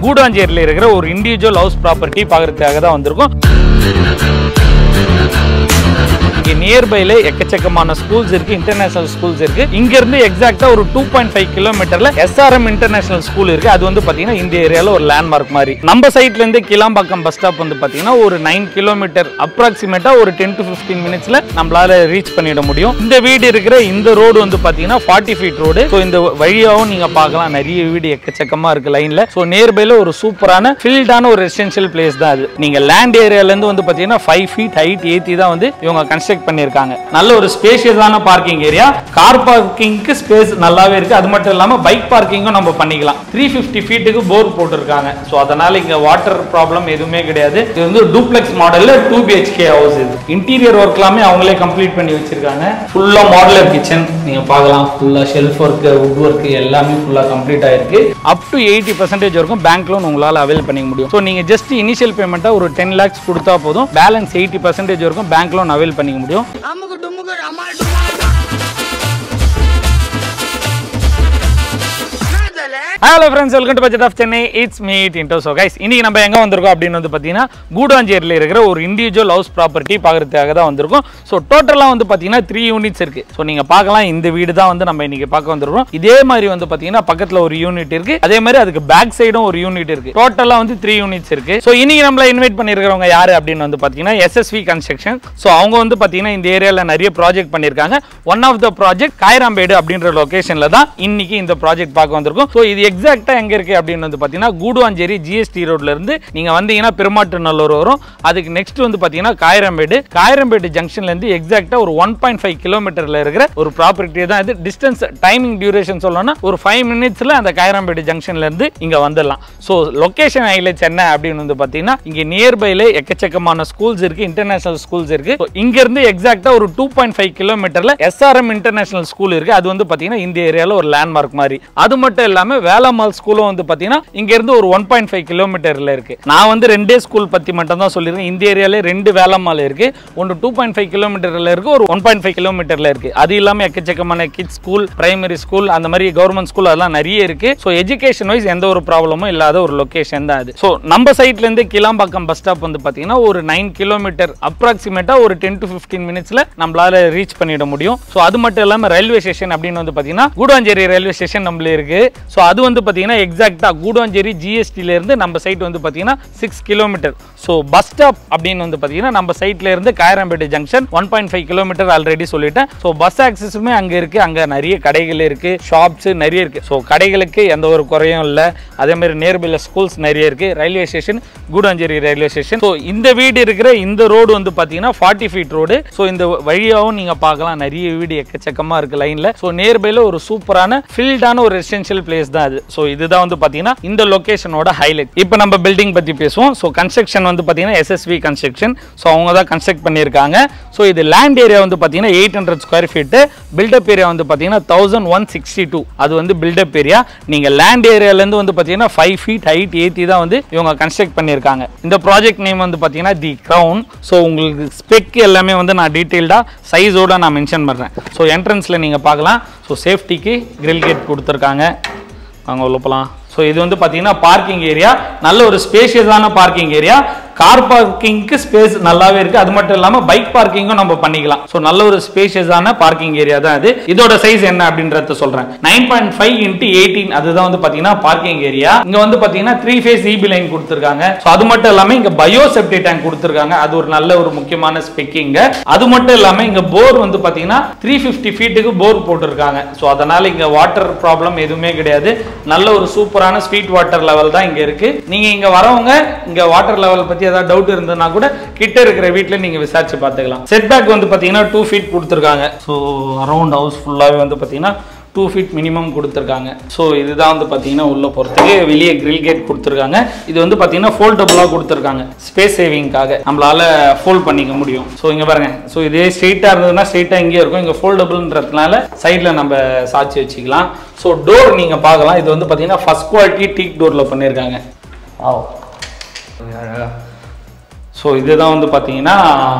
கூடாஞ்சேரியில் இருக்கிற ஒரு individual house property பார்க்கறதுக்காக தான் வந்திருக்கோம். நியர்பைல எக்கச்சக்கமான ஸ்கூல்ஸ் இருக்கு, இன்டர்நேஷனல் ஸ்கூல்ஸ் இருக்கு. இங்க இருந்து எக்ஸாக்ட்டா ஒரு 2.5 கிலோமீட்டர்ல SRM இன்டர்நேஷனல் ஸ்கூல் இருக்கு. அது வந்து பாத்தீங்கன்னா இந்த ஏரியால ஒரு லேண்ட்மார்க் மாதிரி. நம்ம சைட்ல இருந்து கிளாம்பாக்கம் பஸ் ஸ்டாப் வந்து பாத்தீங்கன்னா ஒரு 9 கிலோமீட்டர் அப்ராக்சிமேட்டா ஒரு 10 to 15 மினிட்ஸ்ல நம்மளால ரீச் பண்ணிட முடியும். இந்த வீடு இருக்கிற இந்த ரோடு வந்து பாத்தீங்கன்னா 40 ஃபீட் ரோடு. ஸோ இந்த வழியாவும் நீங்க பார்க்கலாம், நிறைய வீடு எக்கச்சக்கமா இருக்கு லைன்ல. ஸோ நியர்பைல ஒரு சூப்பரான ஃபீல்டான ஒரு ரெசிடென்ஷியல் பிளேஸ் தான் அது. நீங்க லேண்ட் ஏரியால இருந்து வந்து பாத்தீங்கன்னா 5 ஃபீட் ஹைட் ஏத்தி தான் வந்து இவங்க கன்ஸ்ட்ரக்ட் பண்ணிருக்காங்க. நல்ல ஒரு ஸ்பேஷியஸான பார்க்கிங் ஏரியா, கார் பார்க்கிங்க்கு ஸ்பேஸ் நல்லாவே இருக்கு. அது மட்டும் இல்லாம பைக் பார்க்கிங்கும் நம்ம பண்ணிக்கலாம். 350 ஃபீட்டுக்கு போர் போட்டுருக்காங்க. ஸோ அதனால இங்க வாட்டர் ப்ராப்ளம் எதுவுமே கிடையாது. இது வந்து டூப்ளெக்ஸ் மாடல்ல 2 BHK ஹவுஸ். இது இன்டீரியர் ஒர்க் எல்லாமே அவங்களே கம்ப்ளீட் பண்ணி வச்சிருக்காங்க. ஃபுல்லா மாடுலர் கிச்சன் நீங்க பார்க்கலாம். ஃபுல்லா ஷெல்ஃப் ஒர்க், வுட் ஒர்க் எல்லாமே ஃபுல்லா கம்ப்ளீட் ஆயிருக்கு. அப் டு 80% வரைக்கும் பேங்க் லோன் உங்களால அவைல் பண்ணிக்க முடியும். ஸோ நீங்க ஜஸ்ட் இனிஷியல் பேமெண்ட்டா ஒரு 10 lakhs கொடுத்தா போதும், பேலன்ஸ் 80% வரைக்கும் பேங்க் லோன் அவைல் பண்ணிக்க முடியும். Hello friends, welcome to Budget of Chennai. It's me Tinto. So guys, இன்னைக்கு நம்ம எங்க வந்திருக்கோம் அப்படின்னு வந்து பாத்தீங்கன்னா கூடாஞ்சேரியில இருக்கிற ஒரு இண்டிவிஜுவல் ஹவுஸ் ப்ராப்பர்ட்டி பார்க்கறதுக்காக தான் வந்திருக்கோம். ஸோ டோட்டலா வந்து பாத்தீங்கன்னா 3 யூனிட்ஸ் இருக்கு. ஸோ நீங்க பார்க்கலாம், இந்த வீடு தான் வந்து நம்ம இன்னைக்கு பார்க்க வந்திருக்கோம். இதே மாதிரி வந்து பாத்தீங்கன்னா பக்கத்துல ஒரு யூனிட் இருக்கு, அதே மாதிரி அதுக்கு பேக் சைடும் ஒரு யூனிட் இருக்கு. டோட்டலா வந்து 3 யூனிட்ஸ் இருக்கு. ஸோ இன்னைக்கு நம்மள இன்வைட் பண்ணிருக்கிறவங்க யாரு அப்படின்னு வந்து பாத்தீங்கன்னா SSV கன்ஸ்ட்ரக்ஷன். ஸோ அவங்க வந்து பாத்தீங்கன்னா இந்த ஏரியால நிறைய ப்ராஜெக்ட் பண்ணிருக்காங்க. One of the project Kayarambedu அப்படின்ற லொகேஷன்ல தான் இன்னைக்கு இந்த ப்ராஜெக்ட் பார்க்க வந்திருக்கோம். ஸோ இது எக்ஸாக்ட்டா எங்க இருக்கு அப்படின்னு வந்து பாத்தீங்கன்னா கூடுவாஞ்சேரி GST ரோட்ல இருந்து நீங்க வந்தீங்கன்னா பெருமாட்டுநல்லூர் வரும். அதுக்கு நெக்ஸ்ட் வந்து பாத்தீங்கன்னா காயரம்பேடு ஜங்ஷன்ல இருந்து எக்ஸாக்ட்டா ஒரு 1.5 கிலோமீட்டர்ல இருக்கிற ஒரு ப்ராப்பர்ட்டி தான் இது. டிஸ்டன்ஸ் டைமிங் டியூரேஷன் சொல்லணும்னா ஒரு 5 மினிட்ஸ்ல அந்த காயரம்பேடு ஜங்ஷன்ல இருந்து இங்க வந்துடலாம். ஸோ லொகேஷன் ஹைலைட்ஸ் என்ன அப்படின்னு வந்து பாத்தீங்கன்னா இங்க நியர்பைல எக்கச்சக்கமான ஸ்கூல்ஸ் இருக்கு, இன்டர்நேஷனல் ஸ்கூல்ஸ் இருக்கு. இங்க இருந்து எக்ஸாக்ட்டா ஒரு 2.5 கிலோமீட்டர்ல SRM இன்டர்நேஷனல் ஸ்கூல் இருக்கு. அது வந்து பாத்தீங்கன்னா இந்த ஏரியால ஒரு லேண்ட்மார்க் மாதிரி. அது மட்டும் இல்லாம வேலம்மாள் ஸ்கூலும் வந்து பாத்தீங்கன்னா இங்க இருந்து ஒரு 1.5 கிலோமீட்டர்ல இருக்கு. நான் வந்து ரெண்டே ஸ்கூல் பத்தி மட்டும் தான் சொல்லிருக்கேன். இந்த ஏரியால 2 வேலம்மாள் இருக்கு. ஒன்னு 2.5 கிலோமீட்டர்ல இருக்கு, ஒரு 1.5 கிலோமீட்டர்ல இருக்கு. அது இல்லாம எக்கச்சக்கமான கிட்ஸ் ஸ்கூல், பிரைமரி ஸ்கூல், அந்த மாதிரி கவர்மெண்ட் ஸ்கூல் அதெல்லாம் நிறைய இருக்கு. சோ எஜுகேஷன் வைஸ் எந்த ஒரு ப்ராப்ளமும் இல்லாத ஒரு லொகேஷன் தான் அது. சோ நம்ம சைட்ல இருந்து கிளாம்பாக்கம் பஸ் ஸ்டாப் வந்து பாத்தீங்கன்னா ஒரு 9 கிலோமீட்டர் அப்ராக்சிமேட்டா ஒரு 10 to 15 மினிட்ஸ்ல நம்மளால ரீச் பண்ணிட முடியும். சோ அது மட்டும் இல்லாம ரயில்வே ஸ்டேஷன் அப்படின்னு வந்து பாத்தீங்கன்னா கூடாஞ்சேரி ரயில்வே ஸ்டேஷன் நம்மள இருக்கு. சோ அது வந்து பாத்தீங்கன்னா எக்ஸாக்ட்டா கூடாஞ்சேரி GST ல இருந்து நம்ம சைட் வந்து பாத்தீங்கன்னா 6 கிலோமீட்டர். சோ பஸ் ஸ்டாப் அப்படின்னு வந்து பாத்தீங்கன்னா நம்ம சைட்ல இருந்து காயரம்பேடு ஜங்ஷன் 1.5 கிலோமீட்டர் ஆல்ரெடி சொல்லிட்டேன். சோ பஸ் ஆக்சஸுமே அங்க இருக்கு. அங்க நிறைய கடைகள் இருக்கு, ஷாப்ஸ் நிறைய இருக்கு. சோ கடைகளுக்கு எந்த ஒரு குறையும் இல்ல. அதே மாதிரி நியர்பைல ஸ்கூல்ஸ் நிறைய இருக்கு. Railway station Koodancheri railway station. So இந்த வீடு இருக்கிற இந்த ரோடு வந்து பாத்தீங்கன்னா 40 ஃபீட் ரோடு. சோ இந்த வழியாவும் நீங்க பார்க்கலாம், நிறைய வீடு எக்கச்சக்கமா இருக்கு லைன்ல. சோ நியர்பைல ஒரு சூப்பரான ஃபீல்டான ஒரு ரெசிடென்ஷியல் பிளேஸ் தான் அது. சோ இதுதான் வந்து பாத்தீங்கன்னா இந்த லொகேஷனோட ஹைலைட். இப்போ நம்ம பில்டிங் பத்தி பேசுவோம். சோ கன்ஸ்ட்ரக்ஷன் வந்து பாத்தீங்கன்னா SSV கன்ஸ்ட்ரக்ஷன். சோ அவங்க தான் கன்ஸ்ட்ரக்ட் பண்ணிருக்காங்க. சோ இது லேண்ட் ஏரியா வந்து பாத்தீங்கன்னா 800 ஸ்கொயர் ஃபீட், பில்டப் ஏரியா வந்து பாத்தீங்கன்னா 1162. அது வந்து பில்டப் ஏரியா. நீங்க லேண்ட் ஏரியால இருந்து வந்து பாத்தீங்கன்னா 5 ஃபீட் ஹைட் ஏத்தி தான் வந்து இவங்க கன்ஸ்ட்ரக்ட் பண்ணிருக்காங்க. இந்த ப்ராஜெக்ட் நேம் வந்து பாத்தீங்கன்னா தி கிரவுன். சோ உங்களுக்கு ஸ்பெக் எல்லாமே வந்து நான் டீடைல்டா சைஸோட நான் மென்ஷன் பண்றேன். சோ என்ட்ரன்ஸ்ல நீங்க பார்க்கலாம். சோ சேஃப்டிக்கு கிரில் கேட் கொடுத்துருக்காங்க. வாங்க உள்ள போலாம். ஸோ இது வந்து பார்த்தீங்கன்னா பார்க்கிங் ஏரியா, நல்ல ஒரு ஸ்பேஷியஸான பார்க்கிங் ஏரியா. கார் பார்க்கிங்க்கு ஸ்பேஸ் நல்லாவே இருக்கு. அது மட்டும் இல்லாம பைக் பார்க்கிங்கும் நம்ம பண்ணிக்கலாம். ஸோ நல்ல ஒரு ஸ்பேஷியஸான பார்க்கிங் ஏரியா தான் இது. இதோட சைஸ் என்ன அப்படின்றத சொல்றேன். 9.5 × 18 அதுதான் வந்து பாத்தீங்கன்னா பார்க்கிங் ஏரியா. இங்க வந்து பாத்தீங்கன்னா 3 ஃபேஸ் EB லைன் கொடுத்துருக்காங்க. ஸோ அது மட்டும் இல்லாம இங்க பயோ செப்டி டேங்க் கொடுத்துருக்காங்க. அது ஒரு நல்ல ஒரு முக்கியமான ஸ்பெக்கிங். அது மட்டும் இல்லாம இங்க போர் வந்து பாத்தீங்கன்னா 350 ஃபீட்டுக்கு போர் போட்டிருக்காங்க. ஸோ அதனால இங்க வாட்டர் ப்ராப்ளம் எதுவுமே கிடையாது. நல்ல ஒரு சூப்பரான ஸ்வீட் வாட்டர் லெவல் தான் இங்க இருக்கு. நீங்க இங்க வரவங்க இங்க வாட்டர் லெவல் பத்தி ஏதாவது டவுட் இருந்ததுன்னா கூட கிட்ட இருக்கிற வீட்ல நீங்க விசாரிச்சு பார்த்துக்கலாம். செட் பேக் வந்து பாத்தீங்கன்னா 2 ஃபீட் கொடுத்துருக்காங்க. ஸோ அரௌண்ட் ஹவுஸ் ஃபுல்லாவே வந்து பாத்தீங்கன்னா 2 ஃபீட் மினிமம் கொடுத்துருக்காங்க. ஸோ இதுதான் வந்து பார்த்தீங்கன்னா உள்ள போகிறதுக்கு வெளியே கிரில் கேட் கொடுத்துருக்காங்க. இது வந்து பார்த்தீங்கன்னா ஃபோல்டபுளாக கொடுத்துருக்காங்க, ஸ்பேஸ் சேவிங்காக நம்மளால ஃபோல்ட் பண்ணிக்க முடியும். ஸோ இங்கே பாருங்க. ஸோ இதே ஸ்ட்ரெயிட்டாக இருந்ததுன்னா ஸ்ட்ரெயிட்டாக இங்கே இருக்கும். இங்கே ஃபோல்டபுள்ன்றதுனால சைடில் நம்ம சாட்சி வச்சுக்கலாம். ஸோ டோர் நீங்கள் பார்க்கலாம். இது வந்து பார்த்தீங்கன்னா ஃபர்ஸ்ட் குவாலிட்டி டீக் டோரில் பண்ணியிருக்காங்க. ஸோ இதுதான் வந்து பார்த்தீங்கன்னா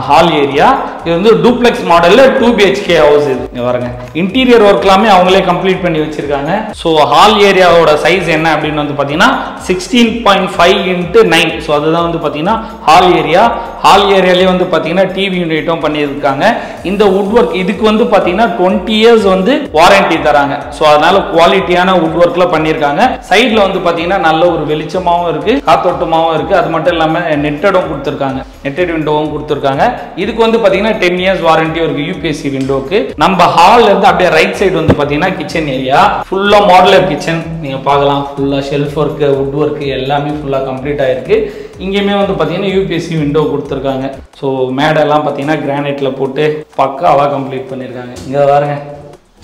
ஹால் ஏரியா. இது வந்து டூப்ளெக்ஸ் மாடலில் 2 BHK ஹவுஸ். இது இங்கே பாருங்க, இன்டீரியர் ஒர்க் எல்லாமே அவங்களே கம்ப்ளீட் பண்ணி வச்சிருக்காங்க. ஸோ ஹால் ஏரியாவோட சைஸ் என்ன அப்படின்னு வந்து பார்த்தீங்கன்னா 16.5 × 9. ஸோ அதுதான் வந்து பார்த்தீங்கன்னா ஹால் ஏரியா. ஹால் ஏரியாலேயே வந்து பார்த்தீங்கன்னா டிவி யூனிட்டும் பண்ணியிருக்காங்க. இந்த வுட் ஒர்க் இதுக்கு வந்து பார்த்தீங்கன்னா 20 இயர்ஸ் வந்து வாரண்டி தராங்க. ஸோ அதனால குவாலிட்டியான வுட் ஒர்க்ல பண்ணியிருக்காங்க. சைடில் வந்து பார்த்தீங்கன்னா நல்ல ஒரு வெளிச்சமாகவும் இருக்கு, காத்தோட்டமாகவும் இருக்கு. அது மட்டும் இல்லாமல் நெட்டடும் கொடுத்துருக்காங்க, நெட்டட் விண்டோவும் கொடுத்துருக்காங்க. இதுக்கு வந்து பாத்தீங்கன்னா 10 இயர்ஸ் வாரண்டி இருக்கு யூபிஎஸ்சி விண்டோக்கு. நம்ம ஹால்ல இருந்து அப்படியே ரைட் சைடு வந்து பாத்தீங்கன்னா கிச்சன் ஏரியா. ஃபுல்லா மாடுலர் கிச்சன் நீங்க பார்க்கலாம். ஃபுல்லா ஷெல்ஃப் ஒர்க், வுட் ஒர்க் எல்லாமே ஃபுல்லா கம்ப்ளீட் ஆயிருக்கு. இங்கேயுமே வந்து பாத்தீங்கன்னா யூபிஎஸ்சி விண்டோ கொடுத்துருக்காங்க. ஸோ மேடெல்லாம் பாத்தீங்கன்னா கிரானைட்ல போட்டு பக்காவா கம்ப்ளீட் பண்ணிருக்காங்க. இங்க பாருங்க,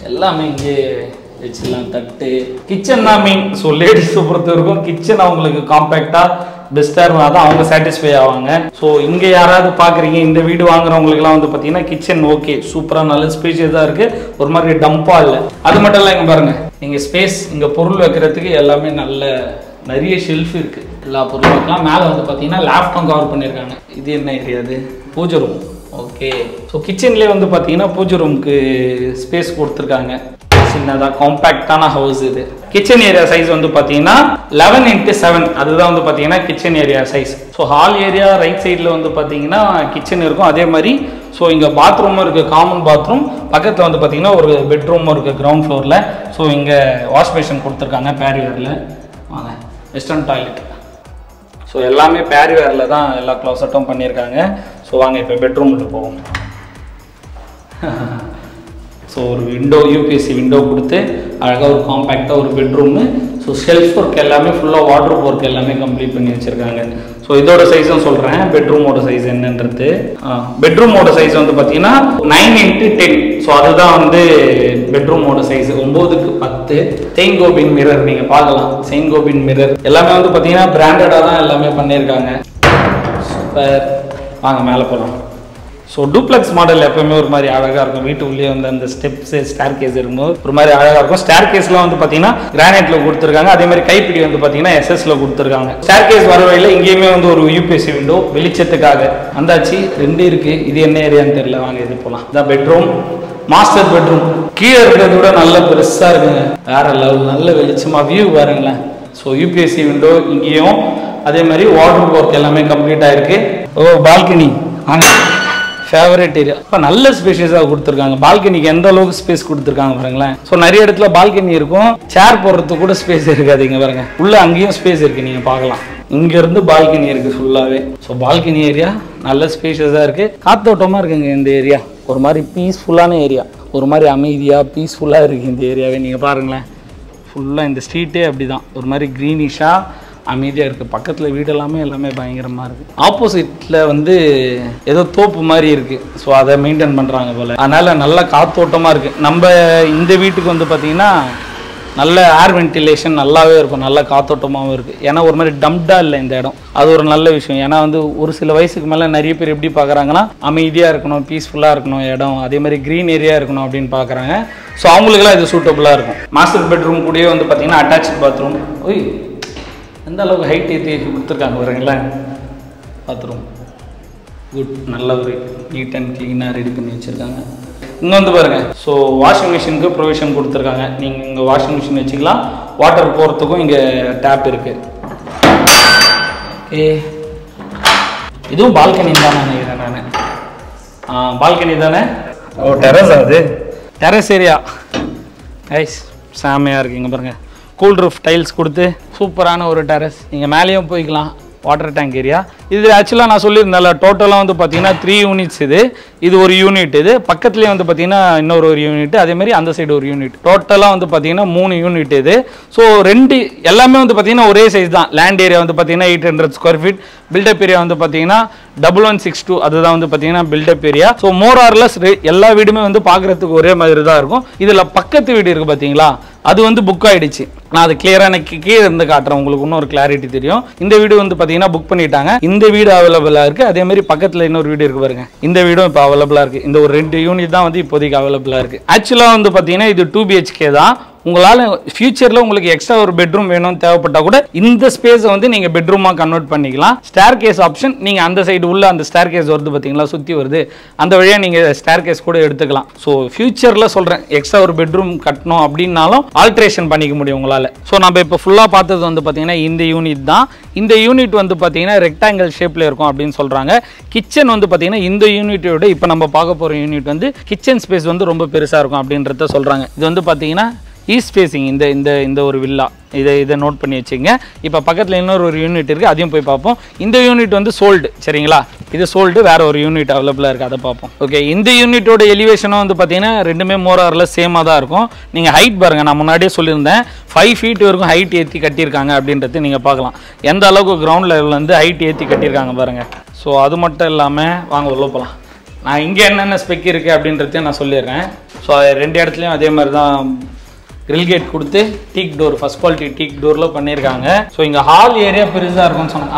எல்லாமே இங்கே வச்சிடலாம். தட்டு கிச்சன் தான் மெயின். ஸோ லேடிஸ் பொறுத்த வரைக்கும் கிச்சன் அவங்களுக்கு காம்பேக்டா பெஸ்ட்டாக இருந்தால் தான் அவங்க சாட்டிஸ்ஃபை ஆவாங்க. ஸோ இங்கே யாராவது பார்க்குறீங்க, இந்த வீடு வாங்குறவங்களுக்குலாம் வந்து பார்த்தீங்கன்னா கிச்சன் ஓகே, சூப்பராக நல்ல ஸ்பேஷியஸாக இருக்குது, ஒரு மாதிரி டம்பாக இல்லை. அது மட்டும் இல்லை, இங்கே பாருங்கள், இங்கே ஸ்பேஸ், இங்கே பொருள் வைக்கிறதுக்கு எல்லாமே நிறைய ஷெல்ஃப் இருக்குது, எல்லா பொருளும் வைக்கலாம். மேலே வந்து பார்த்தீங்கன்னா லேப்டாப் கவர் பண்ணியிருக்காங்க. இது என்ன ஏரியா? அது பூஜை ரூம். ஓகே, ஸோ கிச்சன்லேயே வந்து பார்த்தீங்கன்னா பூஜை ரூமுக்கு ஸ்பேஸ் கொடுத்துருக்காங்க. சின்னதாக காம்பேக்டான ஹவுஸ் இது. கிச்சன் ஏரியா சைஸ் வந்து பார்த்தீங்கன்னா 11 × 7. அதுதான் வந்து பார்த்தீங்கன்னா kitchen area size. So hall area right சைடில் வந்து பார்த்தீங்கன்னா கிச்சன் இருக்கும். அதே மாதிரி ஸோ இங்கே பாத்ரூமும் இருக்குது, காமன் பாத்ரூம். பக்கத்தில் வந்து பார்த்தீங்கன்னா ஒரு பெட்ரூமும் இருக்குது கிரவுண்ட் ஃப்ளோரில். ஸோ இங்கே வாஷ் பேஷன் கொடுத்துருக்காங்க பேரிவேரில். வாங்க, வெஸ்டர்ன் டாய்லெட். ஸோ எல்லாமே பேரிவேரில் தான் எல்லா க்ளாசட்டும் பண்ணியிருக்காங்க. ஸோ வாங்க இப்போ பெட்ரூமில் போவோம். ஸோ ஒரு விண்டோ, யூபிஎஸ்சி விண்டோ கொடுத்து அழகாக ஒரு காம்பேக்டாக ஒரு பெட்ரூமு. ஸோ ஷெல்ஃப் ஒர்க் எல்லாமே ஃபுல்லாக வாட்ரூப் ஒர்க் எல்லாமே கம்ப்ளீட் பண்ணி வச்சுருக்காங்க. ஸோ இதோட சைஸும் சொல்கிறேன், பெட்ரூமோட சைஸ் என்னன்றது. பெட்ரூமோட சைஸ் வந்து பார்த்தீங்கன்னா 9 × 10. ஸோ அதுதான் வந்து பெட்ரூமோட சைஸ். 9 × 10. செயின் கோபின் மிரர் நீங்கள் பார்க்கலாம். செயின் கோபின் மிரர் எல்லாமே வந்து பார்த்தீங்கன்னா பிராண்டடாக தான் எல்லாமே பண்ணியிருக்காங்க. சூப்பர். வாங்க மேலே போகலாம். ஸோ டூப்ளெக்ஸ் மாடல் எப்பவுமே ஒரு மாதிரி அழகாக இருக்கும். வீட்டுக்குள்ளேயே வந்து அந்த ஸ்டெப்ஸு, ஸ்டேர் கேஸ் இருக்கும்போது ஒரு மாதிரி அழகாக இருக்கும். ஸ்டேர் கேஸ்லாம் வந்து பார்த்தீங்கன்னா கிரானைட்ல கொடுத்துருக்காங்க. அதே மாதிரி கைப்பிடி வந்து பார்த்தீங்கன்னா எஸ்எஸ்ல கொடுத்துருக்காங்க. ஸ்டேர் கேஸ் வர வழியில் இங்கேயுமே வந்து ஒரு யூபிஎஸ்சி விண்டோ வெளிச்சத்துக்காக வந்தாச்சு. 2 இருக்கு. இது என்ன ஏரியான்னு தெரியல, வாங்க இது போகலாம். இதான் பெட்ரூம், மாஸ்டர் பெட்ரூம். கீழே இருக்கிறத விட நல்ல பெருசாக இருக்குங்க, வேற லெவல், நல்ல வெளிச்சமாக வியூ பாருங்களேன். ஸோ யூபிஎஸ்சி விண்டோ இங்கேயும், அதே மாதிரி வாட்டர் ஒர்க் எல்லாமே கம்ப்ளீட் ஆயிருக்கு. ஓ, பால்கனி வாங்க, ஃபேவரட் ஏரியா. இப்போ நல்ல ஸ்பேஷியஸாக கொடுத்துருக்காங்க. பால்கனிக்கு எந்த அளவுக்கு ஸ்பேஸ் கொடுத்துருக்காங்க பாருங்களேன். ஸோ நிறைய இடத்துல பால்கனி இருக்கும், சேர் போடுறதுக்கு கூட ஸ்பேஸ் இருக்காது. இங்கே பாருங்க, உள்ள அங்கேயும் ஸ்பேஸ் இருக்குது, நீங்கள் பார்க்கலாம். இங்கேருந்து பால்கனி இருக்குது ஃபுல்லாகவே. ஸோ பால்கனி ஏரியா நல்ல ஸ்பேஷியஸாக இருக்குது, காத்தோட்டமாக இருக்குங்க. இந்த ஏரியா ஒரு மாதிரி பீஸ்ஃபுல்லான ஏரியா, ஒரு மாதிரி அமைதியாக பீஸ்ஃபுல்லாக இருக்குது இந்த ஏரியாவே. நீங்கள் பாருங்களேன், ஃபுல்லாக இந்த ஸ்ட்ரீட்டே அப்படி தான் ஒரு மாதிரி க்ரீனிஷாக அமைதியாக இருக்குது. பக்கத்தில் வீடு எல்லாமே பயங்கரமாக இருக்குது. ஆப்போசிட்டில் வந்து ஏதோ தோப்பு மாதிரி இருக்குது. ஸோ அதை மெயின்டைன் பண்ணுறாங்க போல், அதனால் நல்லா காத்தோட்டமாக இருக்குது. நம்ம இந்த வீட்டுக்கு வந்து பார்த்திங்கன்னா நல்ல ஏர் வென்டிலேஷன் நல்லாவே இருக்கும், நல்ல காத்தோட்டமாகவும் இருக்குது. ஏன்னா ஒரு மாதிரி டம்ப்டாக இல்லை இந்த இடம், அது ஒரு நல்ல விஷயம். ஏன்னா வந்து ஒரு சில வயசுக்கு மேலே நிறைய பேர் எப்படி பார்க்குறாங்கன்னா அமைதியாக இருக்கணும், பீஸ்ஃபுல்லாக இருக்கணும் இடம், அதே மாதிரி க்ரீன் ஏரியா இருக்கணும் அப்படின்னு பார்க்குறாங்க. ஸோ அவங்களுக்குலாம் இது சூட்டபுளாக இருக்கும். மாஸ்டர் பெட்ரூம் கூடயே வந்து பார்த்திங்கன்னா அட்டாச் பாத்ரூம். ஓய், எந்த அளவுக்கு ஹைட் ஏற்றி கொடுத்துருக்காங்க பாருங்களேன். பாத்ரூம் குட், நல்ல ஒரு நீட் அண்ட் க்ளீனாக ரெடி பண்ணி வச்சுருக்காங்க. இங்கே வந்து பாருங்கள், ஸோ வாஷிங் மிஷினுக்கு ப்ரொவிஷன் கொடுத்துருக்காங்க. நீங்கள் இங்கே வாஷிங் மிஷின் வச்சுக்கலாம், வாட்டர் போகிறதுக்கும் இங்கே டேப் இருக்குது. ஓகே, இதுவும் பால்கனி தான் நினைக்கிறேன் நான். பால்கனி தானே? ஓ, டெரஸ். அது டெரஸ் ஏரியா ஐஸ் செமையாக இருக்குது. இங்கே பாருங்கள், கூல் ரூஃப் டைல்ஸ் கொடுத்து சூப்பரான ஒரு டெரஸ். நீங்கள் மேலேயும் போய்க்கலாம். Water tank area. இது ஆக்சுவலாக நான் சொல்லியிருந்தேன்ல, டோட்டலாக வந்து பார்த்தீங்கன்னா 3 யூனிட்ஸ். இது ஒரு யூனிட். இது பக்கத்துலேயே வந்து பார்த்தீங்கன்னா இன்னொரு ஒரு யூனிட், அதேமாதிரி அந்த சைடு ஒரு யூனிட். டோட்டலாக வந்து பார்த்தீங்கன்னா 3 யூனிட் இது. ஸோ எல்லாமே வந்து பார்த்தீங்கன்னா ஒரே சைஸ் தான். லேண்ட் ஏரியா வந்து பார்த்தீங்கன்னா 800 ஸ்கொயர் ஃபீட். பில்டப் ஏரியா வந்து பார்த்தீங்கன்னா 1162, அதுதான் வந்து பார்த்தீங்கன்னா build up area. So more or less எல்லா வீடுமே வந்து பார்க்குறதுக்கு ஒரே மாதிரி தான் இருக்கும். இதில் பக்கத்து வீடு இருக்குது பார்த்தீங்களா, அது வந்து புக் ஆகிடுச்சு. நான் அது கிளியராக எனக்கு கீழே இருந்து காட்டுறேன், உங்களுக்கு இன்னும் ஒரு கிளாரிட்டி தெரியும். இந்த வீடு வந்து பார்த்தீங்கன்னா புக் பண்ணிட்டாங்க. இந்த வீடு அவைலபிளாக இருக்குது. அதே மாதிரி பக்கத்தில் இன்னொரு வீடு இருக்குது பாருங்க, இந்த வீடும் இப்போ அவைலபிளாக இருக்குது. இந்த ஒரு 2 யூனிட் தான் வந்து இப்போதைக்கு அவைலபிளாக இருக்குது. ஆக்சுவலாக வந்து பார்த்தீங்கன்னா இது 2 BHK தான். உங்களால் ஃபியூச்சரில் உங்களுக்கு எக்ஸ்ட்ரா ஒரு பெட்ரூம் வேணும் தேவைப்பட்டால் கூட இந்த ஸ்பேஸை வந்து நீங்கள் பெட்ரூமாக கன்வெர்ட் பண்ணிக்கலாம். ஸ்டேர் கேஸ் ஆப்ஷன் நீங்கள் அந்த சைடு உள்ள அந்த ஸ்டேர் கேஸ் வருது பார்த்தீங்களா, சுற்றி வருது, அந்த வழியாக நீங்கள் ஸ்டேர் கேஸ் கூட எடுத்துக்கலாம். ஸோ ஃபியூச்சரில் சொல்கிறேன் எக்ஸ்ட்ரா ஒரு பெட்ரூம் கட்டணும் அப்படின்னாலும் ஆல்ட்ரேஷன் பண்ணிக்க முடியும் உங்களால். ஸோ நம்ம இப்போ ஃபுல்லாக பார்த்தது வந்து பார்த்தீங்கன்னா இந்த யூனிட் தான். இந்த யூனிட் வந்து பார்த்தீங்கன்னா ரெக்டாங்கிள் ஷேப்பில் இருக்கும் அப்படின்னு சொல்கிறாங்க. கிச்சன் வந்து பார்த்தீங்கன்னா இந்த யூனிட்டோட இப்போ நம்ம பார்க்க போகிற யூனிட் வந்து கிச்சன் ஸ்பேஸ் வந்து ரொம்ப பெருசாக இருக்கும் அப்படின்றத சொல்கிறாங்க. இது வந்து பார்த்தீங்கன்னா ஈஸ்ட் ஃபேஸிங் இந்த இந்த இந்த ஒரு வில்லா, இதை நோட் பண்ணி வச்சுங்க. இப்போ பக்கத்தில் இன்னொரு யூனிட் இருக்குது, அதையும் போய் பார்ப்போம். இந்த யூனிட் வந்து சோல்டு, சரிங்களா, இது சோல்டு, வேறு ஒரு யூனிட் அவைலபிளாக இருக்குது, அதை பார்ப்போம். ஓகே, இந்த யூனிட்டோட எலிவேஷனும் வந்து பார்த்தீங்கன்னா ரெண்டுமே மோராரில் சேமாக தான் இருக்கும். நீங்கள் ஹைட் பாருங்கள், நான் முன்னாடியே சொல்லியிருந்தேன் 5 feet வரைக்கும் ஹைட் ஏற்றி கட்டியிருக்காங்க அப்படின்றது நீங்கள் பார்க்கலாம். எந்த அளவுக்கு கிரவுண்ட் லெவலில் வந்து ஹைட் ஏற்றி கட்டியிருக்காங்க பாருங்கள். ஸோ அது மட்டும் இல்லாமல் வாங்க உள்ள போகலாம். நான் இங்கே என்னென்ன ஸ்பெக் இருக்குது அப்படின்றதையும் நான் சொல்லிடுறேன். ஸோ ரெண்டு இடத்துலையும் அதே மாதிரி தான் கிரில் கேட் கொடுத்து டீக் டோர், ஃபர்ஸ்ட் குவாலிட்டி டீக் டோரில் பண்ணியிருக்காங்க. ஸோ இங்கே ஹால் ஏரியா பெருசாக இருக்கும்னு சொன்னாங்க.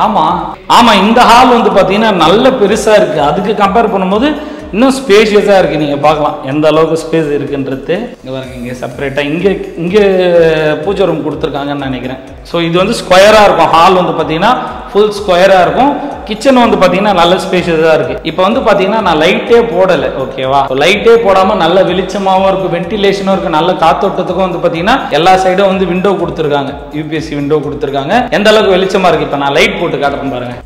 ஆமாம் இந்த ஹால் வந்து பார்த்தீங்கன்னா நல்ல பெருசாக இருக்குது. அதுக்கு கம்பேர் பண்ணும்போது இன்னும் ஸ்பேஷியஸாக இருக்குது. நீங்கள் பார்க்கலாம் எந்த அளவுக்கு ஸ்பேஸ் இருக்குன்றது. இங்கே பாருங்க, இங்கே செப்பரேட்டாக இங்கே பூஜை ரூம் கொடுத்துருக்காங்கன்னு நினைக்கிறேன். ஸோ இது வந்து ஸ்கொயராக இருக்கும். ஹால் வந்து பார்த்தீங்கன்னா ஃபுல் ஸ்கொயராக இருக்கும். கிச்சன் வந்து பார்த்தீங்கன்னா நல்ல ஸ்பேஷியஸாக இருக்குது. இப்போ வந்து பார்த்தீங்கன்னா நான் லைட்டே போடலை, ஓகேவா. லைட்டே போடாமல் நல்ல வெளிச்சமாகவும் இருக்குது, வென்டிலேஷனும் இருக்குது, நல்ல காத்தோட்டத்துக்கும் வந்து பார்த்தீங்கன்னா எல்லா சைடும் வந்து விண்டோ கொடுத்துருக்காங்க, யூபிஎஸ்சி விண்டோ கொடுத்துருக்காங்க. எந்த அளவுக்கு வெளிச்சமாக இருக்குது. இப்போ நான் லைட் போட்டு காட்டுறேன் பாருங்கள்.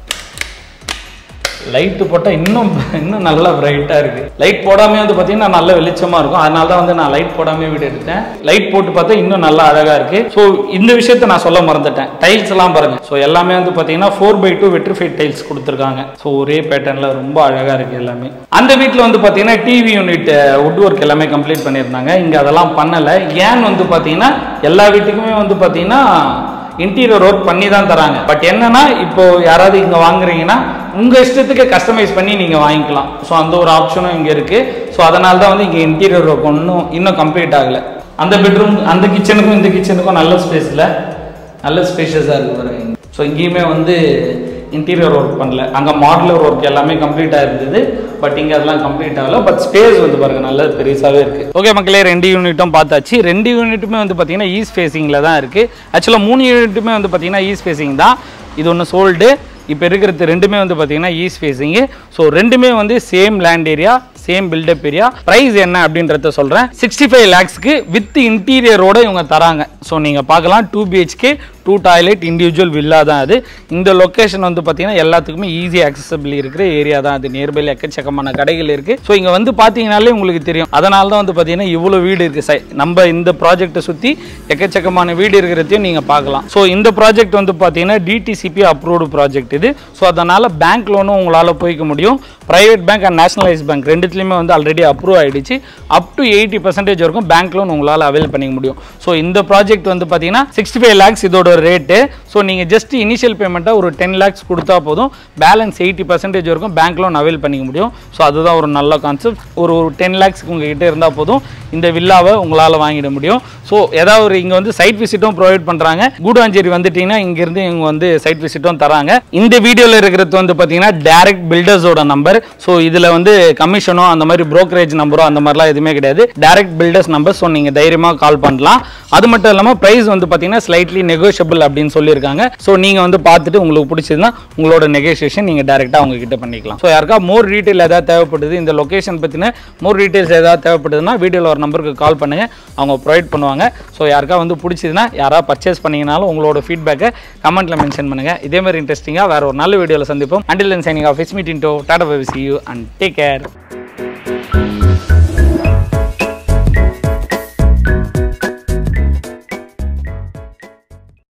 லைட்டு போட்டால் இன்னும் நல்லா பிரைட்டாக இருக்குது. லைட் போடாமல் வந்து பார்த்தீங்கன்னா நல்ல வெளிச்சமாக இருக்கும். அதனால தான் வந்து நான் லைட் போடாமல் வீடு எடுத்தேன். லைட் போட்டு பார்த்தா இன்னும் நல்லா அழகாக இருக்குது. ஸோ இந்த விஷயத்த நான் சொல்ல மறந்துட்டேன். டைல்ஸ் எல்லாம் பாருங்கள். ஸோ எல்லாமே வந்து பார்த்தீங்கன்னா 4x2 வெட்ரிஃபைட் டைல்ஸ் கொடுத்துருக்காங்க. ஸோ ஒரே பேட்டர்னில் ரொம்ப அழகாக இருக்குது எல்லாமே. அந்த வீட்டில் வந்து பார்த்தீங்கன்னா டிவி யூனிட் வுட் ஒர்க் எல்லாமே கம்ப்ளீட் பண்ணியிருந்தாங்க. இங்கே அதெல்லாம் பண்ணலை. ஏன்னு வந்து பார்த்தீங்கன்னா எல்லா வீட்டுக்குமே வந்து பார்த்தீங்கன்னா இன்டீரியர் ஒர்க் பண்ணி தான் தராங்க. பட் என்னன்னா இப்போ யாராவது இங்கே வாங்குறீங்கன்னா உங்கள் இஷ்டத்துக்கு கஸ்டமைஸ் பண்ணி நீங்கள் வாங்கிக்கலாம். ஸோ அந்த ஒரு ஆப்ஷனும் இங்கே இருக்குது. ஸோ அதனால தான் வந்து இங்கே இன்டீரியர் ஒர்க் இன்னும் கம்ப்ளீட் ஆகலை. அந்த பெட்ரூம் அந்த கிச்சனுக்கும் இந்த கிச்சனுக்கும் நல்ல ஸ்பேஸில் நல்ல ஸ்பேஷியஸாக இருக்குது பாருங்க. ஸோ இங்கேயுமே வந்து இன்டீரியர் ஒர்க் பண்ணல. அங்கே மாடுலர் ஒர்க் எல்லாமே கம்ப்ளீட்டாக இருந்தது. பட் இங்கே அதெல்லாம் கம்ப்ளீட் ஆகல. பட் ஸ்பேஸ் வந்து பாருங்க நல்ல பெருசாகவே இருக்குது. ஓகே மக்களே, 2 யூனிட்டும் பார்த்தாச்சு. 2 யூனிட்டுமே வந்து பார்த்தீங்கன்னா ஈஸ்ட் ஃபேஸிங்கில் தான் இருக்குது. ஆக்சுவலாக 3 யூனிட்டுமே வந்து பார்த்தீங்கன்னா ஈஸ்ட் ஃபேஸிங் தான். இது ஒன்று சோல்டு. இப்போ இருக்கிறது ரெண்டுமே வந்து பார்த்தீங்கன்னா ஈஸ்ட் ஃபேஸிங்கு. ஸோ ரெண்டுமே வந்து same land area, same built-up area. Price என்ன அப்படின்றத சொல்கிறேன். 65 lakhsக்கு வித் இன்டீரியரோட இவங்க தராங்க. ஸோ நீங்கள் பார்க்கலாம் 2 BHK 2 டாய்லெட் இண்டிவிஜுவல் வில்லா தான் அது. இந்த லொக்கேஷன் வந்து பார்த்தீங்கன்னா எல்லாத்துக்குமே ஈஸியாக அக்சசபிள் இருக்கிற ஏரியா தான் அது. நியர்பைல எக்கச்சக்கமான கடைகள் இருக்குது. ஸோ இங்கே வந்து பார்த்தீங்கனாலே உங்களுக்கு தெரியும். அதனால தான் வந்து பார்த்தீங்கன்னா இவ்வளோ வீடு இருக்குது. நம்ம இந்த ப்ராஜெக்டை சுற்றி எக்கச்சக்கமான வீடு இருக்கிறதையும் நீங்கள் பார்க்கலாம். ஸோ இந்த ப்ராஜெக்ட் வந்து பார்த்தீங்கன்னா DTCP அப்ரூவ்டு ப்ராஜெக்ட் இது. ஸோ அதனால் பேங்க் லோனும் உங்களால் போய்க்க முடியும். Private bank and nationalise bank ரெண்டுத்துலையுமே வந்து ஆல்ரெடி அப்ரூவ் ஆகிடுச்சு. அப் டு 80% வரைக்கும் பேங்க் லோன் உங்களால் அவைல் பண்ணிக்க முடியும். ஸோ இந்த ப்ராஜெக்ட் வந்து பார்த்தீங்கன்னா 65 lakhs இதோட ரேட்டு. ஸோ நீங்கள் ஜஸ்ட் இனிஷியல் பேமெண்ட்டாக ஒரு 10 lakhs கொடுத்தா போதும். பேலன்ஸ் 80% வரைக்கும் பேங்க் லோன் அவைல் பண்ணிக்க முடியும். ஸோ அதுதான் ஒரு நல்ல கான்செப்ட். ஒரு 10 lakhs உங்ககிட்ட இருந்தால் போதும் இந்த வில்லாவை உங்களால் வாங்கிட முடியும். ஸோ ஏதாவது இங்கே வந்து சைட் விசிட்டும் ப்ரொவைட் பண்ணுறாங்க. கூடுவாஞ்சேரி வந்துட்டீங்கன்னா இங்கேருந்து இவங்க வந்து சைட் விசிட்டும் தராங்க. இந்த வீடியோவில் இருக்கிறது வந்து பார்த்தீங்கன்னா டைரக்ட் பில்டர்ஸோட நம்பர். ஸோ இதில் வந்து கமிஷனோ அந்த மாதிரி ப்ரோக்கரேஜ் நம்பரோ அந்த மாதிரிலாம் எதுவுமே கிடையாது. Direct filters number. ஸோ நீங்கள் தைரியமாக கால் பண்ணலாம். அது மட்டும் இல்லாமல் ப்ரைஸ் வந்து பார்த்தீங்கன்னா ஸ்லைட்லி நெகோஷியபிள் அப்படின்னு சொல்லியிருக்காங்க. ஸோ நீங்கள் வந்து பார்த்துட்டு உங்களுக்கு பிடிச்சதுன்னா உங்களோட நெகோசியேஷன் நீங்கள் டேரெக்டாக அவங்க கிட்ட பண்ணிக்கலாம். ஸோ யாருக்கா மோர் டீட்டெயில் ஏதாவது தேவைப்படுது, இந்த லொக்கேஷன் பற்றின மோர் டீட்டெயில்ஸ் ஏதாவது தேவைப்படுதுன்னா வீடியோவில் ஒரு நம்பருக்கு கால் பண்ணுங்கள், அவங்க ப்ரொவைட் பண்ணுவாங்க. ஸோ யாருக்கா வந்து பிடிச்சதுன்னா யாராவது பர்ச்சேஸ் பண்ணிங்கனாலும் உங்களோட ஃபீட்பேக்கை கமெண்ட்டில் மென்ஷன் பண்ணுங்கள். இதே மாதிரி இன்ட்ரெஸ்டிங்காக வேறு ஒரு நல்ல வீடியோவில் சந்திப்போம். Until then, signing off. It's me Tinto. Tata, bye, see you and take care.